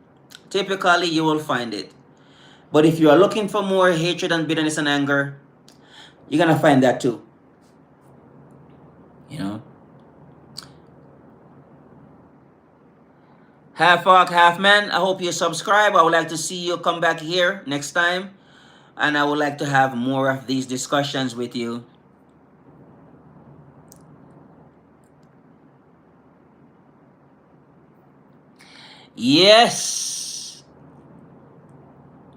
typically you will find it. But if you are looking for more hatred and bitterness and anger, you're gonna find that too. You know, half hawk, half man. I hope you subscribe. I would like to see you come back here next time, and I would like to have more of these discussions with you. Yes,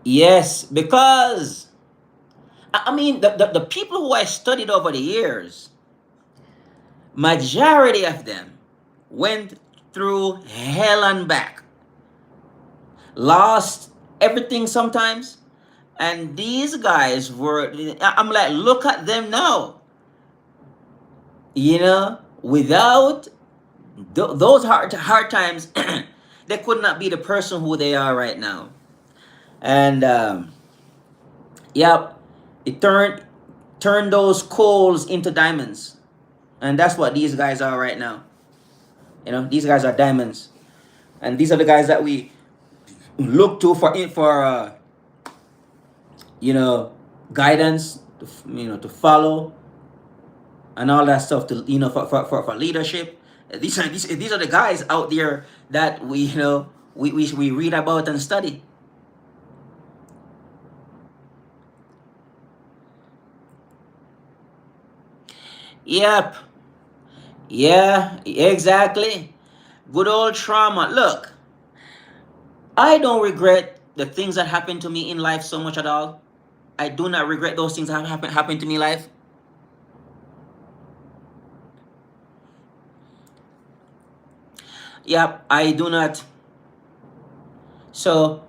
yes, because I mean, the people who I studied over the years, majority of them went through hell and back, lost everything sometimes. And these guys were, I'm like, look at them now, you know, without those hard times, they could not be the person who they are right now. And yep, it turned those coals into diamonds, and that's what these guys are right now. You know, these guys are diamonds, and these are the guys that we look to for you know, guidance, to, you know, to follow, and all that stuff, to, you know, for leadership. These are the guys out there that we, you know, we read about and study. Yep. Yeah, exactly. Good old trauma. Look, I don't regret the things that happened to me in life so much at all. I do not regret those things that have happened to me in life. Yep, I do not. So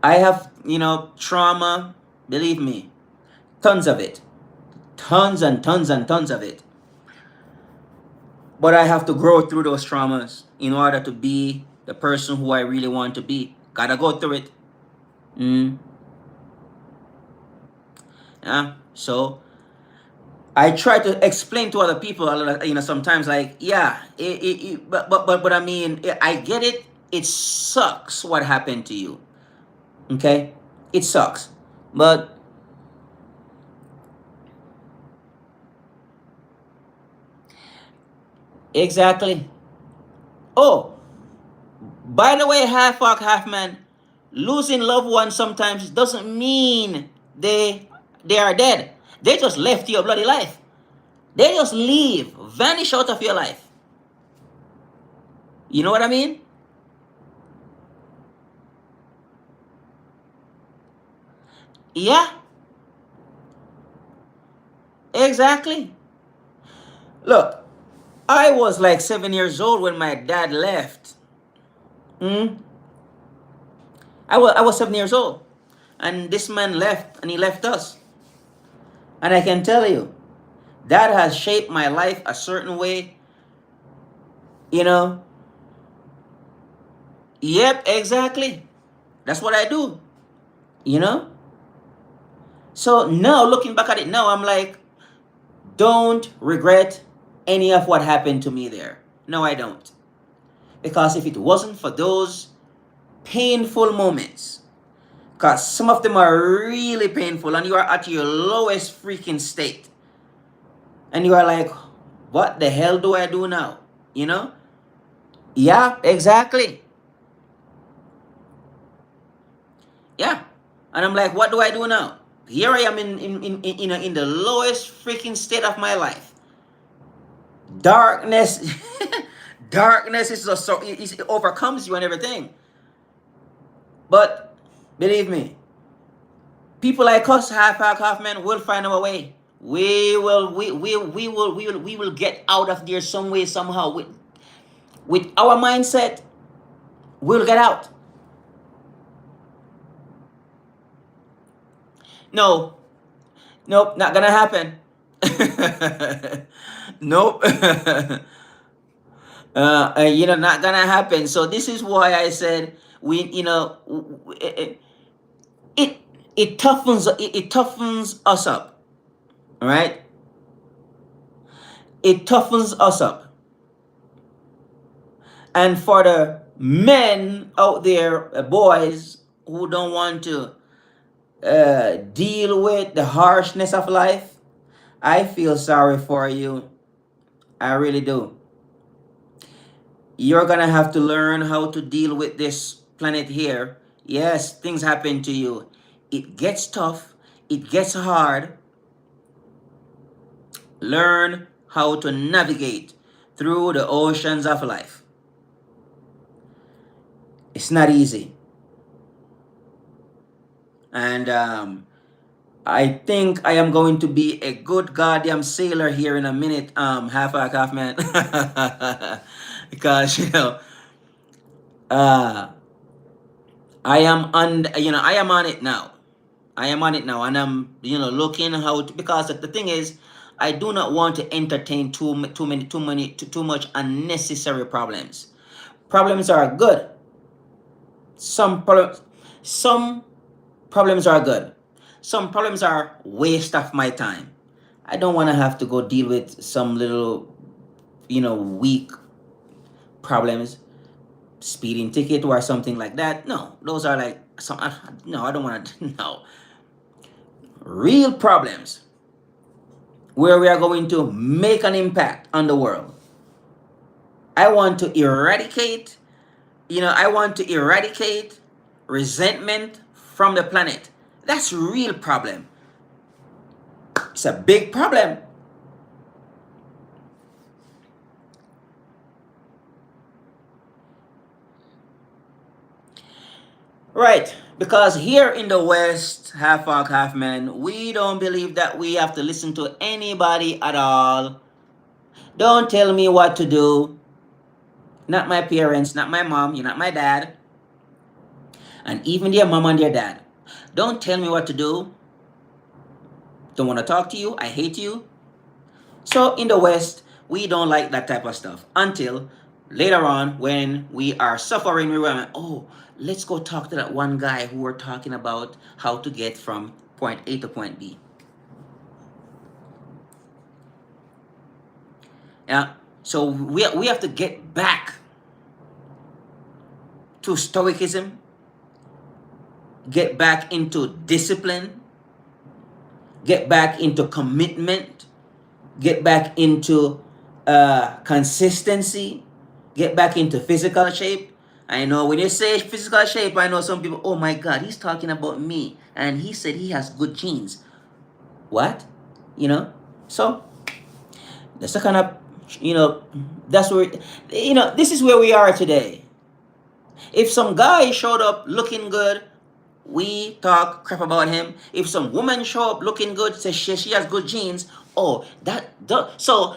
I have, you know, trauma, believe me, tons of it. Tons and tons and tons of it. But I have to grow through those traumas in order to be the person who I really want to be. Gotta go through it. Mm, yeah. So I try to explain to other people, you know, sometimes, like, yeah, but I mean, I get it. It sucks what happened to you. Okay, it sucks, but Exactly. Oh, by the way, half hog, half man, losing loved ones sometimes doesn't mean they are dead. They just left your bloody life. They just leave, vanish out of your life. You know what I mean? Yeah, exactly. Look, I was like 7 years old when my dad left. Hmm? I was 7 years old. And this man left and he left us. And I can tell you, that has shaped my life a certain way. You know? Yep, exactly. That's what I do. You know? So now looking back at it now, I'm like, don't regret any of what happened to me there. No, I don't. Because if it wasn't for those painful moments, because some of them are really painful and you are at your lowest freaking state. And you are like, what the hell do I do now? You know? Yeah, exactly. Yeah. And I'm like, what do I do now? Here I am in the lowest freaking state of my life. Darkness, darkness is just so it overcomes you and everything. But believe me, people like us, half pack, half men, will find our way. We will get out of there some way, somehow. With our mindset, we'll get out. No, nope, not gonna happen. Nope. Not gonna happen. So this is why I said it it toughens us up. All right, it toughens us up. And for the men out there, boys who don't want to deal with the harshness of life, I feel sorry for you. I really do. You're gonna have to learn how to deal with this planet here. Yes, things happen to you. It gets tough, it gets hard. Learn how to navigate through the oceans of life. It's not easy. And I think I am going to be a good goddamn sailor here in a minute, half back, half man. Because, uh, I am on it now. I am on it now, and I'm, looking how to, because the thing is, I do not want to entertain too much unnecessary problems. Problems are good. Some problems, some problems are good. Some problems are waste of my time. I don't want to have to go deal with some little, weak problems, speeding ticket or something like that. No, those are like some. No, I don't want to. No, real problems where we are going to make an impact on the world. I want to eradicate, I want to eradicate resentment from the planet. That's a real problem. It's a big problem. Right, because here in the West, half hog, half man, we don't believe that we have to listen to anybody at all. Don't tell me what to do. Not my parents, not my mom, you're not my dad, and even their mom and their dad. Don't tell me what to do. Don't want to talk to you. I hate you. So in the West, we don't like that type of stuff until later on when we are suffering. We were, oh, let's go talk to that one guy who we're talking about how to get from point A to point B. Yeah. So we have to get back to stoicism, get back into discipline, get back into commitment, get back into consistency, get back into physical shape. I know when you say physical shape, I know some people, oh my God, he's talking about me. And he said he has good genes. What? You know? So, that's the kind of, you know, that's where, this is where we are today. If some guy showed up looking good, we talk crap about him. If some woman show up looking good, says she has good genes, oh, so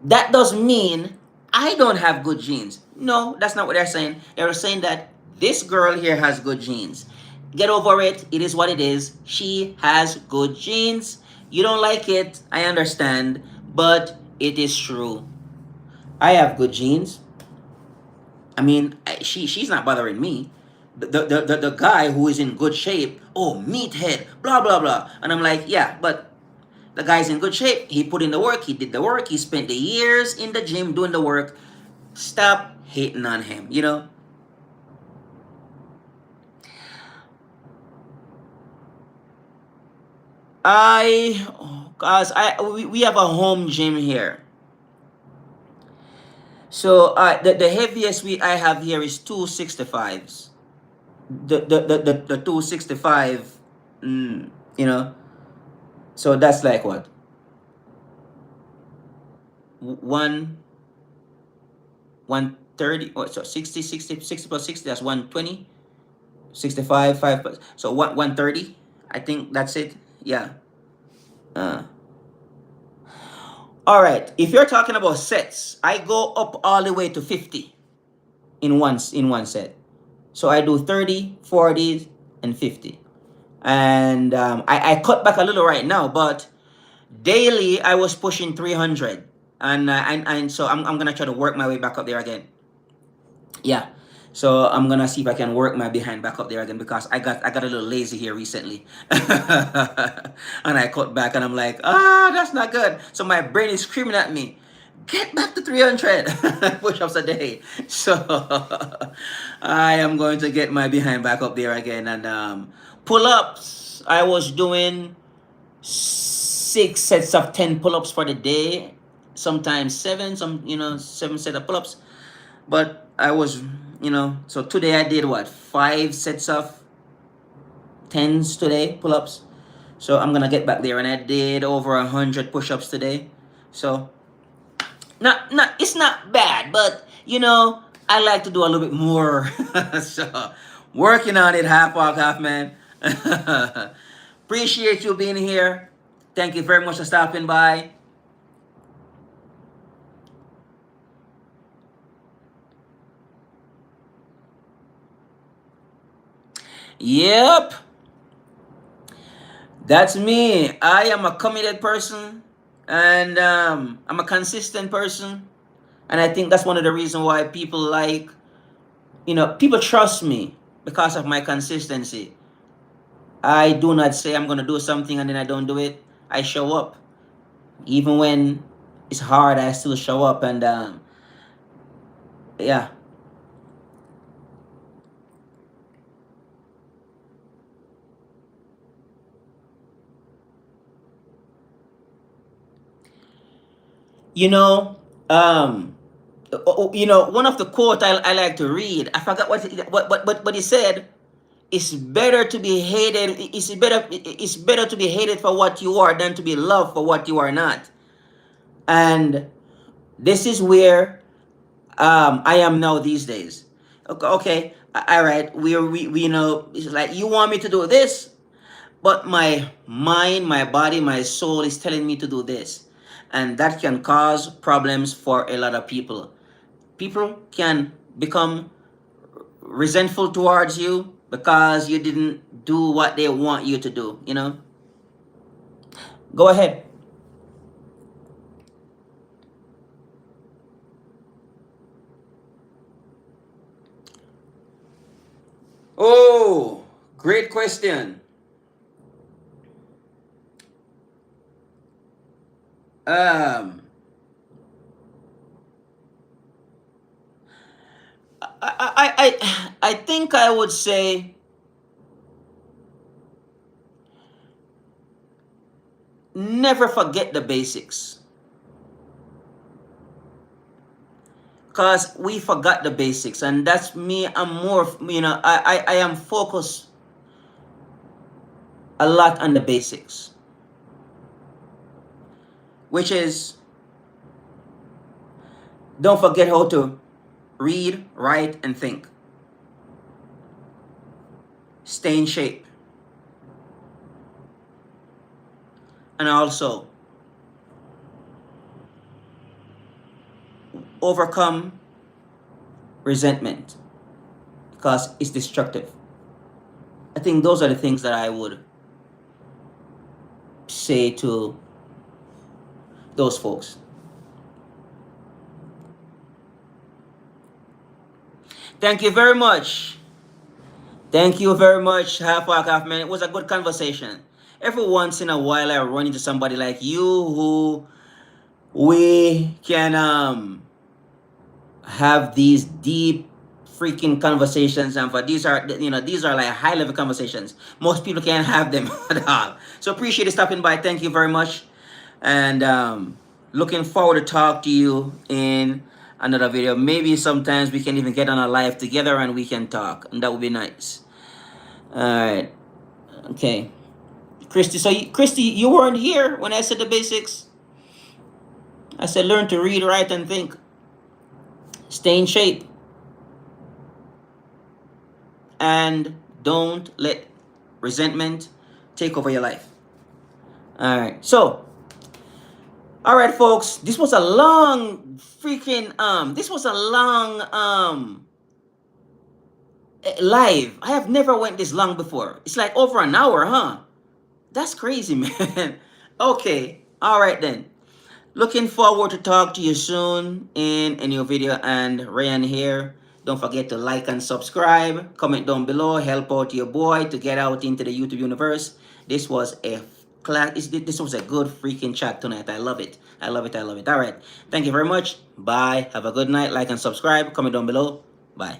that does mean I don't have good genes. No, that's not what they're saying. They're saying that this girl here has good genes. Get over it. It is what it is. She has good genes. You don't like it. I understand. But it is true. I have good genes. I mean, she's not bothering me. The guy who is in good shape, oh, meathead, blah, blah, blah. And I'm like, yeah, but the guy's in good shape. He put in the work. He did the work. He spent the years in the gym doing the work. Stop hating on him, Guys, we have a home gym here. So the heaviest I have here is 265s. The 265, you know, so that's like what? One 130, or so 60 plus 60, that's 120. 65, 5 plus, so 130. I think that's it. Yeah. Uh, all right. If you're talking about sets, I go up all the way to 50 in one set. So I do 30, 40, and 50. And I cut back a little right now, but daily I was pushing 300. And so I'm going to try to work my way back up there again. Yeah. So I'm gonna see if I can work my behind back up there again, because I got a little lazy here recently. And I cut back and I'm like, that's not good. So my brain is screaming at me, get back to 300 push-ups a day. So I am going to get my behind back up there again. And pull-ups, I was doing 6 sets of 10 pull-ups for the day, sometimes 7, 7 sets of pull-ups. But I was, so today I did what? 5 sets of 10s today, pull-ups. So I'm gonna get back there, and I did over 100 push-ups today. So not it's not bad, but I like to do a little bit more. So working on it, half walk, half man. Appreciate you being here. Thank you very much for stopping by. Yep, that's me. I am a committed person, and I'm a consistent person, and I think that's one of the reasons why people trust me, because of my consistency. I do not say I'm gonna do something and then I don't do it. I show up, even when it's hard. I still show up, and yeah. You know, um, one of the quote I like to read. I forgot what he said. It's better to be hated. It's better to be hated for what you are than to be loved for what you are not. And this is where I am now these days. Okay, okay, all right. We it's like you want me to do this, but my mind, my body, my soul is telling me to do this, and that can cause problems for a lot of people. People can become resentful towards you because you didn't do what they want you to do. Go ahead. Oh, great question. Um, I think I would say never forget the basics. because we forgot the basics, and that's me. I'm more, I am focused a lot on the basics, which is don't forget how to read, write, and think. Stay in shape. And also overcome resentment because it's destructive. I think those are the things that I would say to those folks. Thank you very much. Thank you very much, Half Walk Half Man. It was a good conversation. Every once in a while, I run into somebody like you who we can have these deep freaking conversations, and for these are like high level conversations. Most people can't have them at all. So appreciate you stopping by. Thank you very much, and looking forward to talk to you in another video. Maybe sometimes we can even get on a live together and we can talk, and that would be nice. All right. Okay. Christy, Christy, you weren't here when I said the basics. I said learn to read, write, and think. Stay in shape. And don't let resentment take over your life. All right. So, all right, folks. This was a long freaking This was a long live. I have never went this long before. It's like over an hour, huh? That's crazy, man. Okay. All right then. Looking forward to talk to you soon in a new video. And Ryan here. Don't forget to like and subscribe. Comment down below. Help out your boy to get out into the YouTube universe. This was a class. This was a good freaking chat tonight. I love it. I love it. I love it. All right. Thank you very much. Bye. Have a good night. Like and subscribe. Comment down below. Bye.